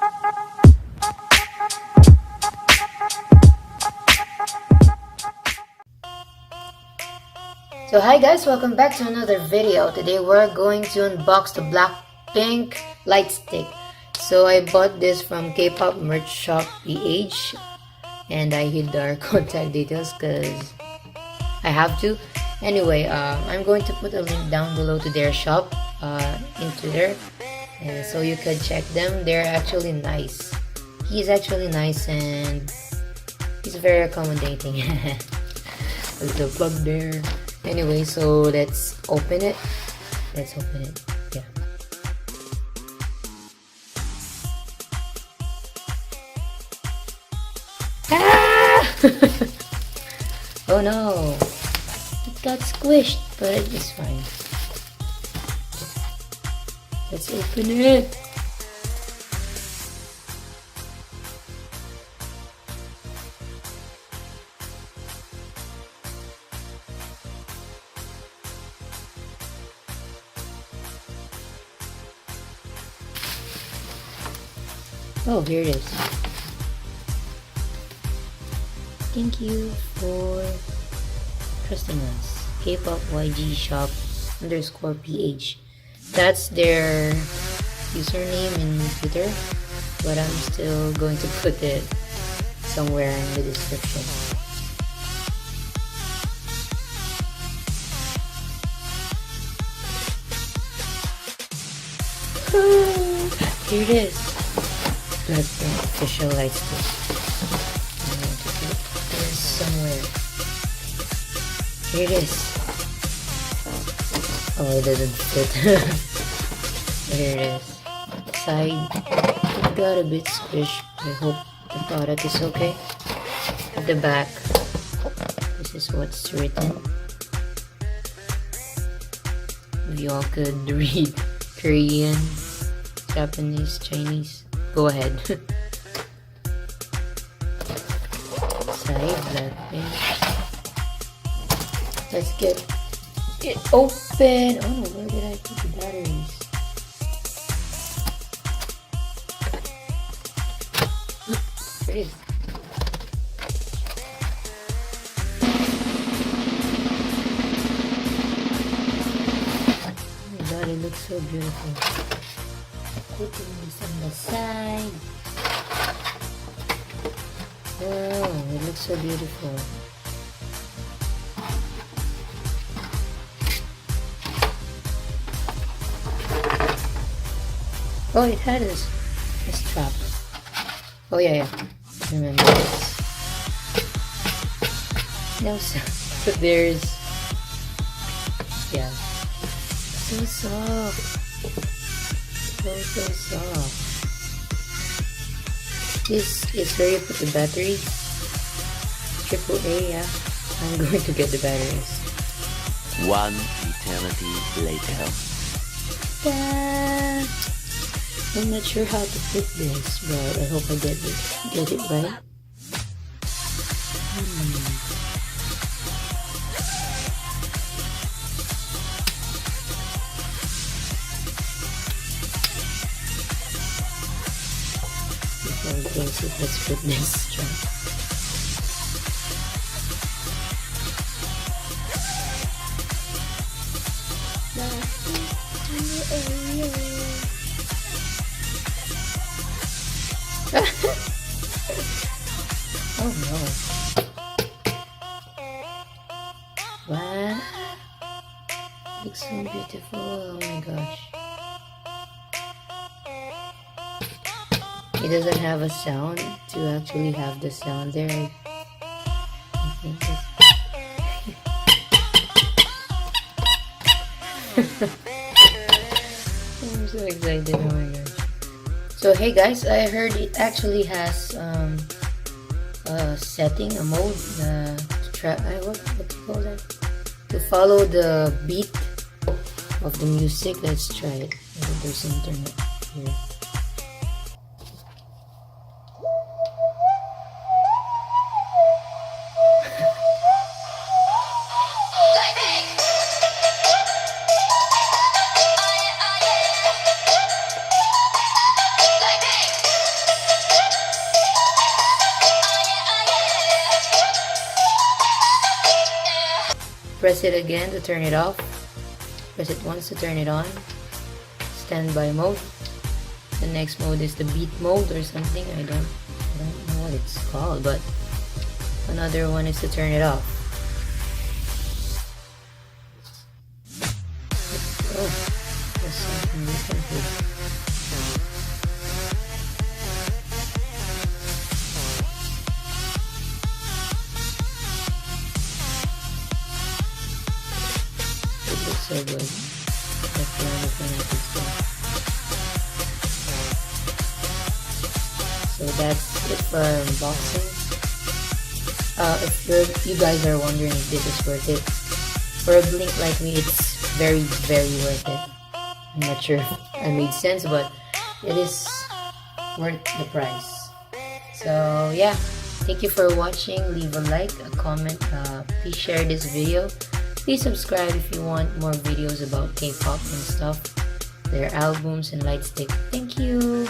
So hi guys, welcome back to another video. Today we're going to unbox the BLACKPINK Lightstick. So I bought this from K-pop merch shop PH, and I hid our contact details because I have to. Anyway, I'm going to put a link down below to their shop in Twitter, so you could check them. They're actually nice. He's actually nice and he's very accommodating. There's the plug there. Anyway, so let's open it. Yeah. Ah! Oh no, it got squished, but it's fine. Let's open it. Oh, here it is. Thank you for trusting us. K-pop YG shop _PH. That's their username in Twitter, but I'm still going to put it somewhere in the description. Here it is. BLACKPINK official lightstick. I'm going to put this somewhere. Here it is. Oh, it doesn't fit. Here it is. Side, it got a bit squished. I hope the product is okay. At the back, this is what's written. If you all could read Korean, Japanese, Chinese, go ahead. Side BLACKPINK. Let's get it open. Oh no, where did I put the batteries? There it is. Oh my god, it looks so beautiful. Putting this on the side. Oh, it looks so beautiful. Oh, it had a strap. Oh yeah. Remember this. No, so there's, yeah. So soft. So soft. This is where you put the battery. AAA, yeah. I'm going to get the batteries. One eternity later. I'm not sure how to put this, but I hope I get it right. Before we place it, let's put this strap. Oh no. Wow. Looks so beautiful. Oh my gosh. It doesn't have a sound to actually have the sound there. I think I'm so excited. Oh my gosh. So hey guys, I heard it actually has a setting, a mode to try. What do you call that? To follow the beat of the music. Let's try it. There's internet here. press it again to turn it off. Press it once to turn it on. Standby mode. The next mode is the beat mode or something. I don't know what it's called, but another one is to turn it off. Oh, there's something different here. It looks so good. That's the only thing I could say. So that's it for our unboxing. If you guys are wondering if this is worth it, for a blink like me, it's very, very worth it. I'm not sure if I made sense, but it is worth the price. So yeah, thank you for watching. Leave a like, a comment, please share this video. Please subscribe if you want more videos about K-pop and stuff, their albums and Lightstick. Thank you.